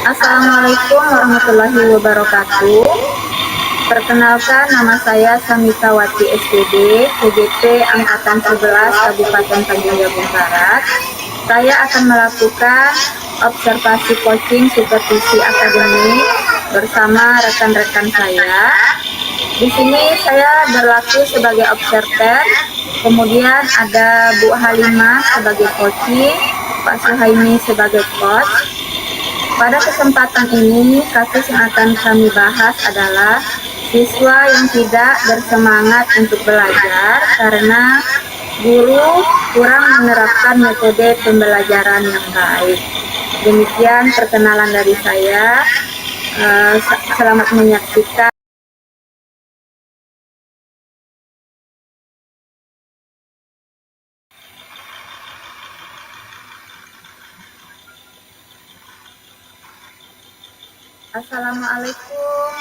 Assalamualaikum warahmatullahi wabarakatuh. Perkenalkan, nama saya Samitawati SPD, CGP Angkatan 11 Kabupaten Tanjung Jabung Barat. Saya akan melakukan observasi coaching supervisi akademik bersama rekan-rekan saya. Di sini saya berlaku sebagai observer, kemudian ada Bu Halimah sebagai coaching, Pak Suhaimi sebagai coach. Pada kesempatan ini, kasus yang akan kami bahas adalah siswa yang tidak bersemangat untuk belajar karena guru kurang menerapkan metode pembelajaran yang baik. Demikian perkenalan dari saya. Selamat menyaksikan. Assalamualaikum,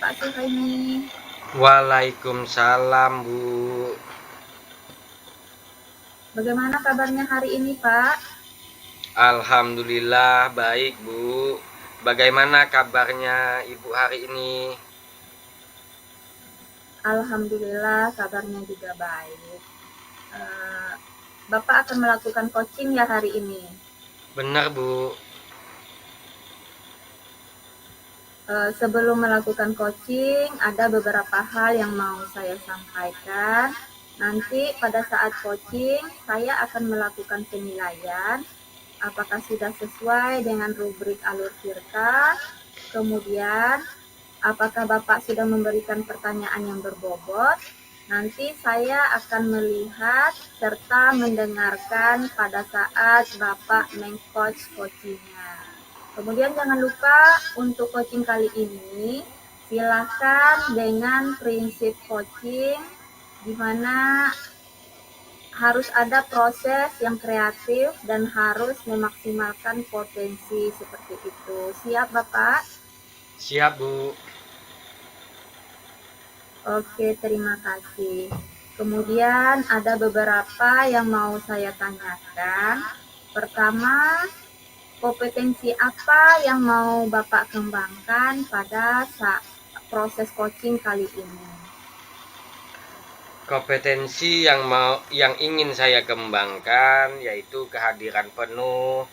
Pak Suhaimi. Waalaikumsalam, Bu. Bagaimana kabarnya hari ini, Pak? Alhamdulillah baik, Bu. Bagaimana kabarnya Ibu hari ini? Alhamdulillah kabarnya juga baik. Bapak akan melakukan coaching ya hari ini? Benar, Bu. Sebelum melakukan coaching, ada beberapa hal yang mau saya sampaikan. Nanti pada saat coaching, saya akan melakukan penilaian apakah sudah sesuai dengan rubrik alur Tirta. Kemudian, apakah Bapak sudah memberikan pertanyaan yang berbobot. Nanti saya akan melihat serta mendengarkan pada saat Bapak meng-coach coachingnya. Kemudian jangan lupa untuk coaching kali ini, silakan dengan prinsip coaching di mana harus ada proses yang kreatif dan harus memaksimalkan potensi seperti itu. Siap, Bapak? Siap, Bu. Oke, terima kasih. Kemudian ada beberapa yang mau saya tanyakan. Pertama, kompetensi apa yang mau Bapak kembangkan pada proses coaching kali ini? Kompetensi yang ingin saya kembangkan yaitu kehadiran penuh,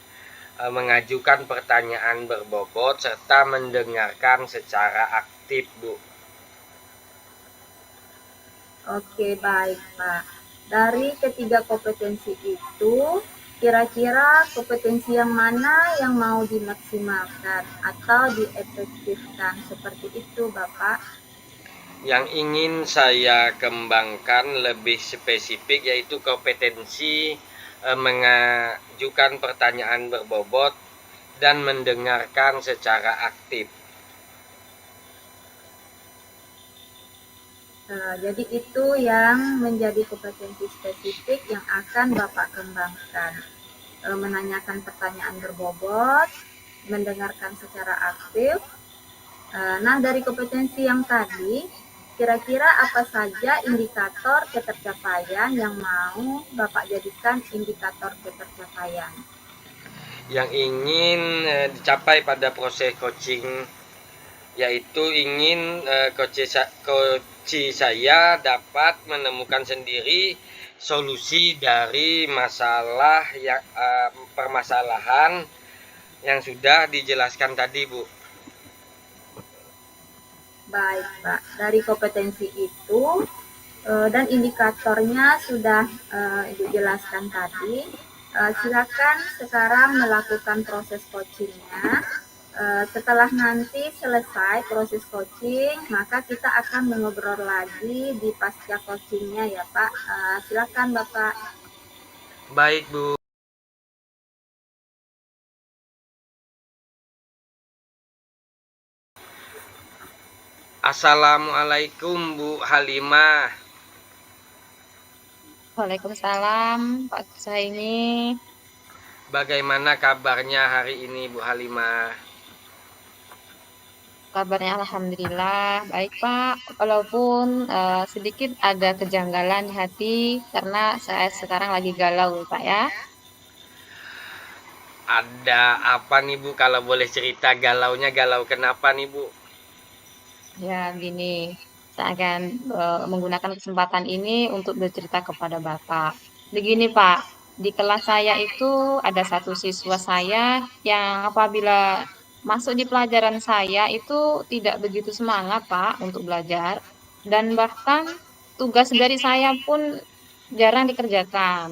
mengajukan pertanyaan berbobot serta mendengarkan secara aktif, Bu. Oke, baik, Pak. Dari ketiga kompetensi itu, kira-kira kompetensi yang mana yang mau dimaksimalkan atau diefektifkan? Seperti itu, Bapak. Yang ingin saya kembangkan lebih spesifik yaitu kompetensi mengajukan pertanyaan berbobot dan mendengarkan secara aktif. Jadi itu yang menjadi kompetensi spesifik yang akan Bapak kembangkan. Menanyakan pertanyaan berbobot, mendengarkan secara aktif. Nah, dari kompetensi yang tadi, kira-kira apa saja indikator ketercapaian yang mau Bapak jadikan indikator ketercapaian? Yang ingin dicapai pada proses coaching yaitu ingin coach saya dapat menemukan sendiri solusi dari permasalahan yang sudah dijelaskan tadi, Bu. Baik, Pak. Dari kompetensi itu dan indikatornya sudah dijelaskan tadi. Silakan sekarang melakukan proses coachingnya. Setelah nanti selesai proses coaching, maka kita akan mengobrol lagi di pasca coachingnya ya, Pak. Silakan, Bapak. Baik, Bu. Assalamualaikum, Bu Halimah. Waalaikumsalam, Pak Suhaimi. Bagaimana kabarnya hari ini, Bu Halimah? Kabarnya alhamdulillah baik, Pak. Walaupun sedikit ada kejanggalan di hati karena saya sekarang lagi galau, Pak ya. Ada apa nih Bu? Kalau boleh cerita galaunya galau kenapa nih Bu? Ya, gini, saya akan menggunakan kesempatan ini untuk bercerita kepada Bapak. Begini, Pak, di kelas saya itu ada satu siswa saya yang apabila masuk di pelajaran saya itu tidak begitu semangat, Pak, untuk belajar. Dan bahkan tugas dari saya pun jarang dikerjakan.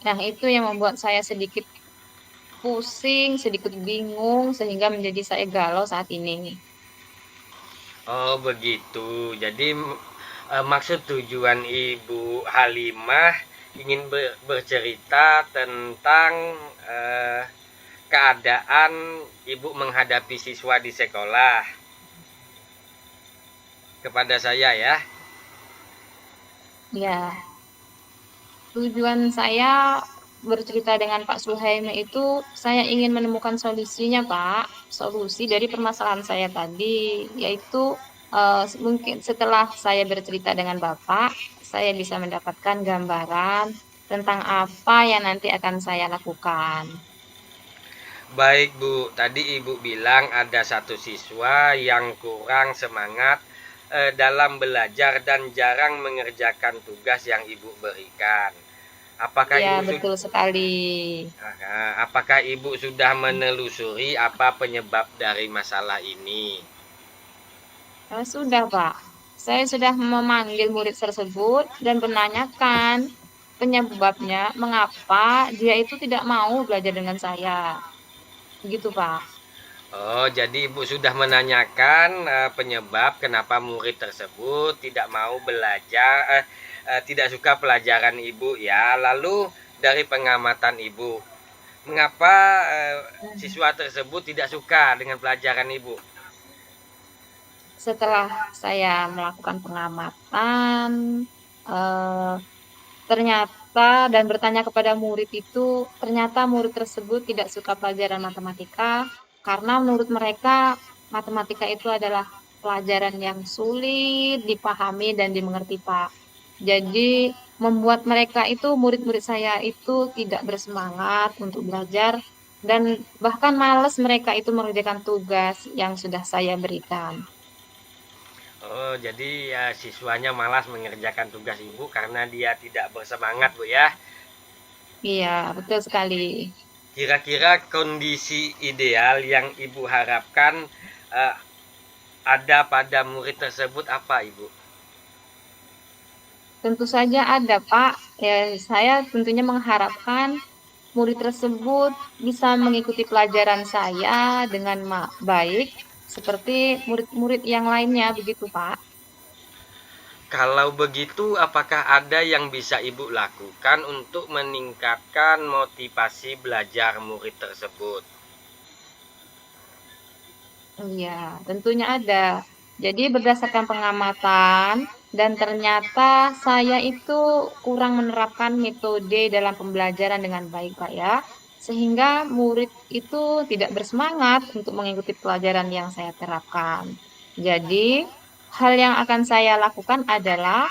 Nah, itu yang membuat saya sedikit pusing, sedikit bingung, sehingga menjadi saya galau saat ini. Oh begitu. Jadi maksud tujuan Ibu Halimah ingin bercerita tentang eh, keadaan Ibu menghadapi siswa di sekolah kepada saya ya. Ya, tujuan saya bercerita dengan Pak Suhaimi itu saya ingin menemukan solusinya, Pak. Solusi dari permasalahan saya tadi, yaitu mungkin setelah saya bercerita dengan Bapak, saya bisa mendapatkan gambaran tentang apa yang nanti akan saya lakukan. Baik Bu, tadi Ibu bilang ada satu siswa yang kurang semangat dalam belajar dan jarang mengerjakan tugas yang Ibu berikan. Apakah Ya, Ibu betul sekali. apakah Ibu sudah menelusuri apa penyebab dari masalah ini? Sudah, Pak. Saya sudah memanggil murid tersebut dan menanyakan penyebabnya mengapa dia itu tidak mau belajar dengan saya. Begitu, Pak. Oh, jadi Ibu sudah menanyakan penyebab kenapa murid tersebut tidak mau belajar, tidak suka pelajaran Ibu ya. Lalu dari pengamatan Ibu, mengapa siswa tersebut tidak suka dengan pelajaran Ibu? Setelah saya melakukan pengamatan, eh, ternyata dan bertanya kepada murid itu, ternyata murid tersebut tidak suka pelajaran matematika karena menurut mereka matematika itu adalah pelajaran yang sulit dipahami dan dimengerti, Pak. Jadi membuat mereka itu murid-murid saya itu tidak bersemangat untuk belajar dan bahkan malas mereka itu mengerjakan tugas yang sudah saya berikan. Oh, jadi ya siswanya malas mengerjakan tugas Ibu karena dia tidak bersemangat, Bu ya. Iya, betul sekali. Kira-kira kondisi ideal yang Ibu harapkan eh, ada pada murid tersebut apa, Ibu? Tentu saja ada, Pak. Ya, saya tentunya mengharapkan murid tersebut bisa mengikuti pelajaran saya dengan baik, seperti murid-murid yang lainnya, begitu, Pak. Kalau begitu, apakah ada yang bisa Ibu lakukan untuk meningkatkan motivasi belajar murid tersebut? Iya, tentunya ada. Jadi berdasarkan pengamatan dan ternyata saya itu kurang menerapkan metode dalam pembelajaran dengan baik, Pak ya. Sehingga murid itu tidak bersemangat untuk mengikuti pelajaran yang saya terapkan. Jadi, hal yang akan saya lakukan adalah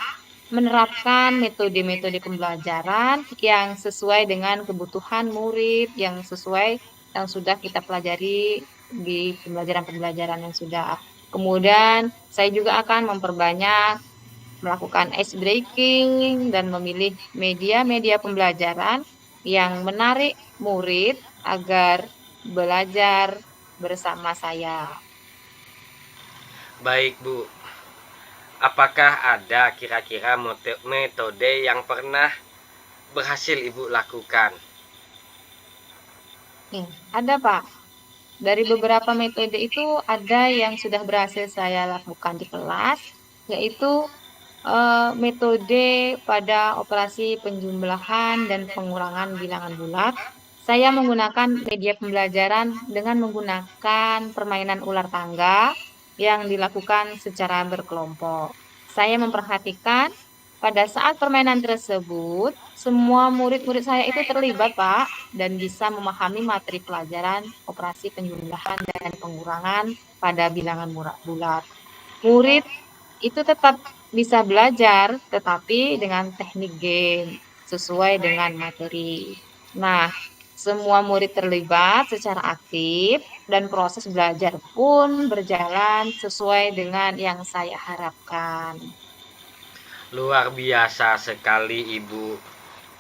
menerapkan metode-metode pembelajaran yang sesuai dengan kebutuhan murid, yang sesuai yang sudah kita pelajari di pembelajaran-pembelajaran yang sudah. Kemudian saya juga akan memperbanyak melakukan ice breaking dan memilih media-media pembelajaran yang menarik murid agar belajar bersama saya. Baik, Bu. Apakah ada kira-kira metode yang pernah berhasil Ibu lakukan? Ada Pak. Dari beberapa metode itu ada yang sudah berhasil saya lakukan di kelas, yaitu metode pada operasi penjumlahan dan pengurangan bilangan bulat. Saya menggunakan media pembelajaran dengan menggunakan permainan ular tangga yang dilakukan secara berkelompok. Saya memperhatikan pada saat permainan tersebut, semua murid-murid saya itu terlibat, Pak, dan bisa memahami materi pelajaran operasi penjumlahan dan pengurangan pada bilangan bulat. Murid itu tetap bisa belajar, tetapi dengan teknik game sesuai dengan materi. Nah, Semua murid terlibat secara aktif dan proses belajar pun berjalan sesuai dengan yang saya harapkan. Luar biasa sekali Ibu.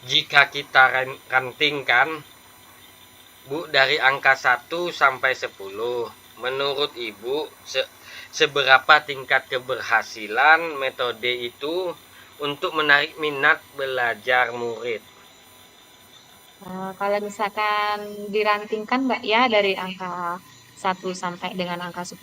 Jika kita rantingkan, Bu, dari angka 1 sampai 10, menurut Ibu seberapa tingkat keberhasilan metode itu untuk menarik minat belajar murid? Kalau misalkan dirantingkan Mbak ya dari angka 1 sampai dengan angka 10,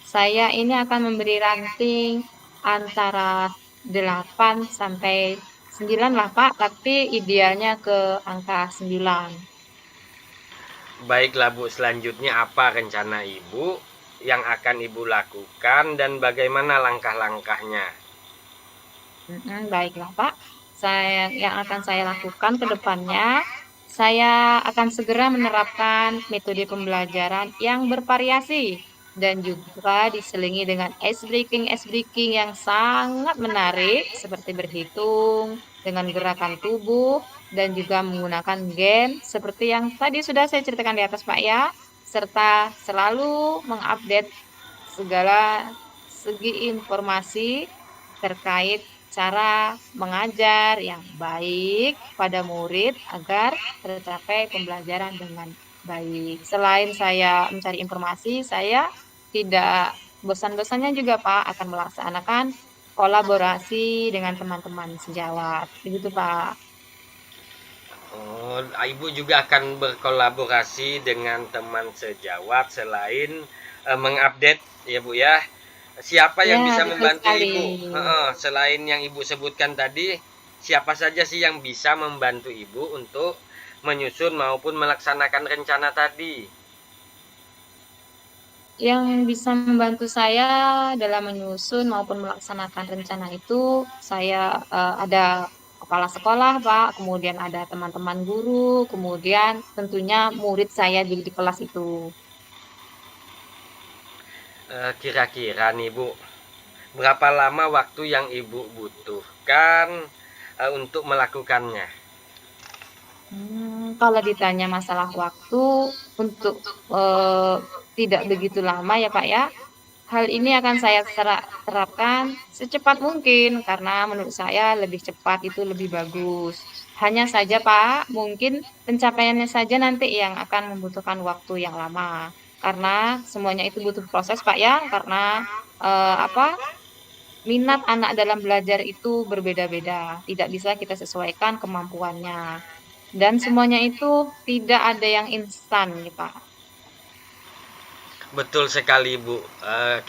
saya ini akan memberi ranting antara 8 sampai 9 lah Pak, tapi idealnya ke angka 9. Baiklah Bu, selanjutnya apa rencana Ibu yang akan Ibu lakukan dan bagaimana langkah-langkahnya? Baiklah Pak, yang akan saya lakukan ke depannya, saya akan segera menerapkan metode pembelajaran yang bervariasi dan juga diselingi dengan ice breaking yang sangat menarik seperti berhitung dengan gerakan tubuh dan juga menggunakan game seperti yang tadi sudah saya ceritakan di atas Pak ya, serta selalu mengupdate segala segi informasi terkait cara mengajar yang baik pada murid agar tercapai pembelajaran dengan baik. Selain saya mencari informasi, saya tidak bosan-bosannya juga Pak akan melaksanakan kolaborasi dengan teman-teman sejawat. Begitu Pak. Oh, Ibu juga akan berkolaborasi dengan teman sejawat selain mengupdate ya Bu ya. Siapa yang Ya, bisa betul membantu sekali. Ibu? Selain yang Ibu sebutkan tadi, siapa saja sih yang bisa membantu Ibu untuk menyusun maupun melaksanakan rencana tadi? Yang bisa membantu saya dalam menyusun maupun melaksanakan rencana itu, saya ada kepala sekolah, Pak, kemudian ada teman-teman guru, kemudian tentunya murid saya di kelas itu. Kira-kira nih Bu, berapa lama waktu yang Ibu butuhkan untuk melakukannya? Kalau ditanya masalah waktu untuk tidak begitu lama ya Pak ya, hal ini akan saya terapkan secepat mungkin karena menurut saya lebih cepat itu lebih bagus. Hanya saja Pak, mungkin pencapaiannya saja nanti yang akan membutuhkan waktu yang lama. Karena semuanya itu butuh proses Pak ya, karena apa? Minat anak dalam belajar itu berbeda-beda, tidak bisa kita sesuaikan kemampuannya. Dan semuanya itu tidak ada yang instan nih Pak. Betul sekali Bu.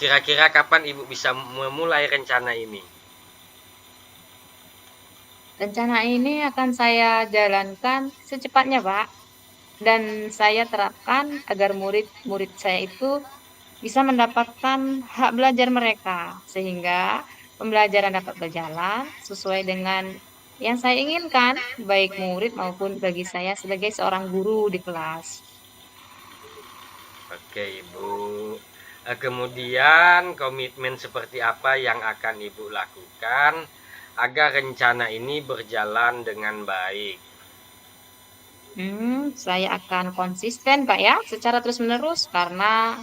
Kira-kira kapan Ibu bisa memulai rencana ini? Rencana ini akan saya jalankan secepatnya, Pak. Dan saya terapkan agar murid-murid saya itu bisa mendapatkan hak belajar mereka, sehingga pembelajaran dapat berjalan sesuai dengan yang saya inginkan, baik murid maupun bagi saya sebagai seorang guru di kelas. Oke Ibu. Kemudian komitmen seperti apa yang akan Ibu lakukan agar rencana ini berjalan dengan baik? Saya akan konsisten, Pak ya, secara terus-menerus karena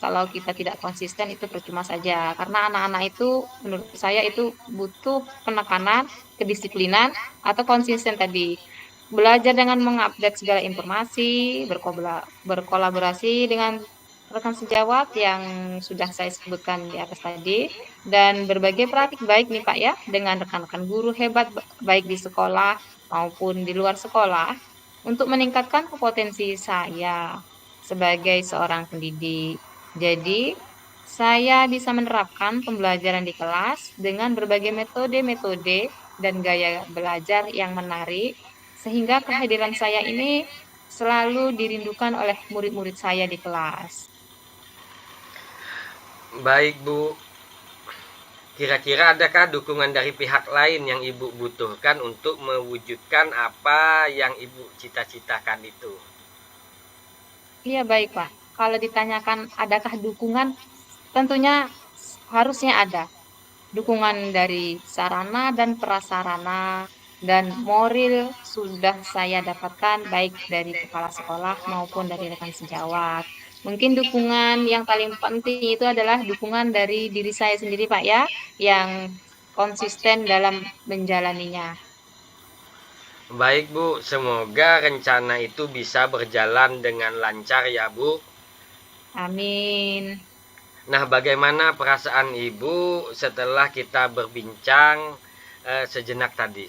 kalau kita tidak konsisten itu percuma saja. Karena anak-anak itu menurut saya itu butuh penekanan, kedisiplinan, atau konsisten tadi. Belajar dengan mengupdate segala informasi, berkolaborasi dengan rekan sejawat yang sudah saya sebutkan di atas tadi, dan berbagai praktik baik nih Pak ya, dengan rekan-rekan guru hebat baik di sekolah maupun di luar sekolah untuk meningkatkan kompetensi saya sebagai seorang pendidik. Jadi, saya bisa menerapkan pembelajaran di kelas dengan berbagai metode-metode dan gaya belajar yang menarik, sehingga kehadiran saya ini selalu dirindukan oleh murid-murid saya di kelas. Baik Bu, kira-kira adakah dukungan dari pihak lain yang Ibu butuhkan untuk mewujudkan apa yang Ibu cita-citakan itu? Iya baik Pak, kalau ditanyakan adakah dukungan, tentunya harusnya ada. Dukungan dari sarana dan prasarana, dan moral sudah saya dapatkan baik dari kepala sekolah maupun dari rekan sejawat. Mungkin dukungan yang paling penting itu adalah dukungan dari diri saya sendiri, Pak, ya, yang konsisten dalam menjalaninya. Baik Bu, semoga rencana itu bisa berjalan dengan lancar ya Bu. Amin. Nah, bagaimana perasaan Ibu setelah kita berbincang sejenak tadi?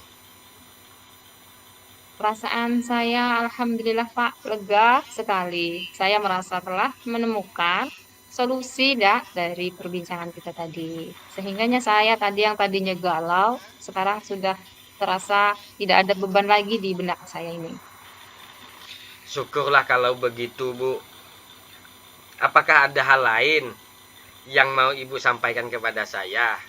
Perasaan saya alhamdulillah Pak, lega sekali. Saya merasa telah menemukan solusi dari perbincangan kita tadi. Sehingganya saya yang tadinya galau, sekarang sudah terasa tidak ada beban lagi di benak saya ini. Syukurlah kalau begitu Bu. Apakah ada hal lain yang mau Ibu sampaikan kepada saya?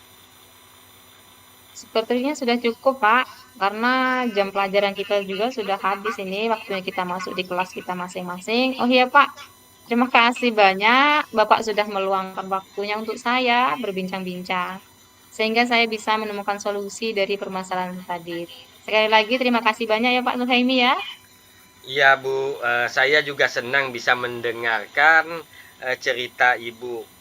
Sepertinya sudah cukup, Pak, karena jam pelajaran kita juga sudah habis ini, waktunya kita masuk di kelas kita masing-masing. Oh iya, Pak, terima kasih banyak Bapak sudah meluangkan waktunya untuk saya berbincang-bincang, sehingga saya bisa menemukan solusi dari permasalahan tadi. Sekali lagi terima kasih banyak ya Pak Nuhaimi ya. Iya Bu, saya juga senang bisa mendengarkan cerita Ibu.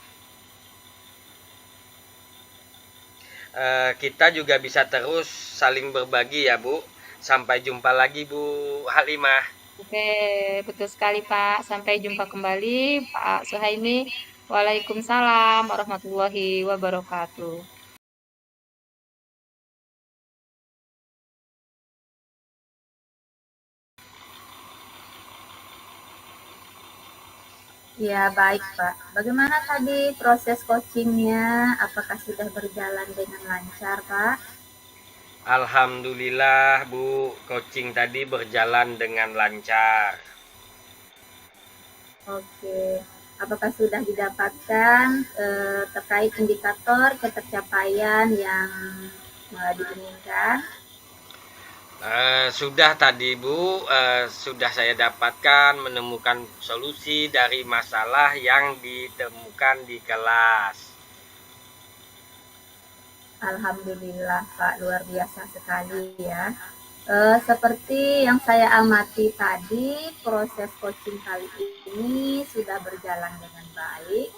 Kita juga bisa terus saling berbagi ya Bu. Sampai jumpa lagi Bu Halimah. Oke, betul sekali Pak. Sampai jumpa kembali Pak Suhaimi. Waalaikumsalam warahmatullahi wabarakatuh. Ya, baik Pak. Bagaimana tadi proses coachingnya? Apakah sudah berjalan dengan lancar Pak? Alhamdulillah Bu, coaching tadi berjalan dengan lancar. Oke. Apakah sudah didapatkan terkait indikator ketercapaian yang diinginkan? Sudah tadi Bu, sudah saya dapatkan menemukan solusi dari masalah yang ditemukan di kelas. Alhamdulillah Pak, luar biasa sekali ya. Seperti yang saya amati tadi, proses coaching kali ini sudah berjalan dengan baik.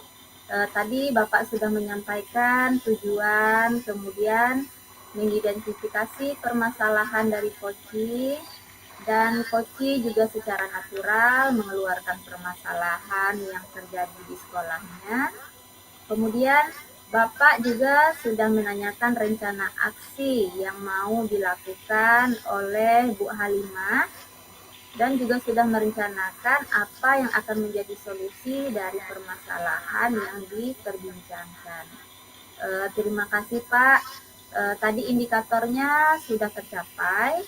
Tadi Bapak sudah menyampaikan tujuan, kemudian mengidentifikasi permasalahan dari coaching, dan coaching juga secara natural mengeluarkan permasalahan yang terjadi di sekolahnya. Kemudian Bapak juga sudah menanyakan rencana aksi yang mau dilakukan oleh Bu Halimah dan juga sudah merencanakan apa yang akan menjadi solusi dari permasalahan yang diperbincangkan. Terima kasih Pak. Tadi indikatornya sudah tercapai.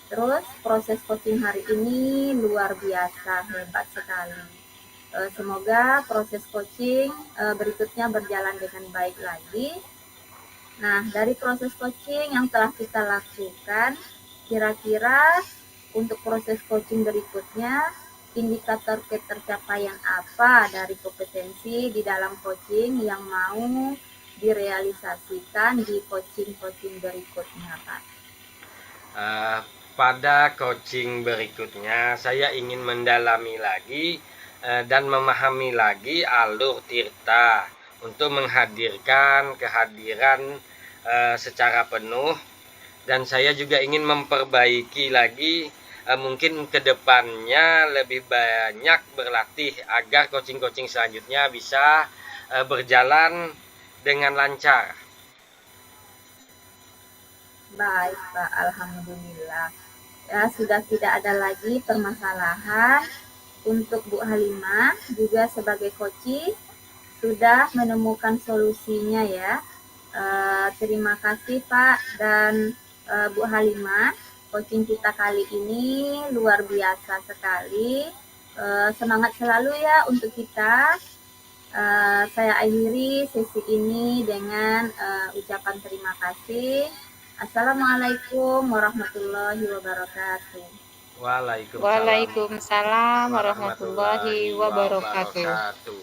Terus proses coaching hari ini luar biasa, hebat sekali. Semoga proses coaching berikutnya berjalan dengan baik lagi. Nah, dari proses coaching yang telah kita lakukan, kira-kira untuk proses coaching berikutnya, indikator ketercapaian apa dari kompetensi di dalam coaching yang mau direalisasikan di coaching-coaching berikutnya, Pak? Pada coaching berikutnya, saya ingin mendalami lagi dan memahami lagi alur Tirta untuk menghadirkan kehadiran secara penuh, dan saya juga ingin memperbaiki lagi mungkin kedepannya lebih banyak berlatih agar coaching-coaching selanjutnya bisa berjalan dengan lancar. Baik, Pak. Alhamdulillah. Ya, sudah tidak ada lagi permasalahan. Untuk Bu Halimah juga sebagai coaching sudah menemukan solusinya ya. Terima kasih Pak dan Bu Halimah. Coaching kita kali ini luar biasa sekali. Semangat selalu ya untuk kita. Saya akhiri sesi ini dengan ucapan terima kasih. Assalamualaikum warahmatullahi wabarakatuh. Waalaikumsalam Waalaikumsalam warahmatullahi warahmatullahi wabarakatuh. wabarakatuh.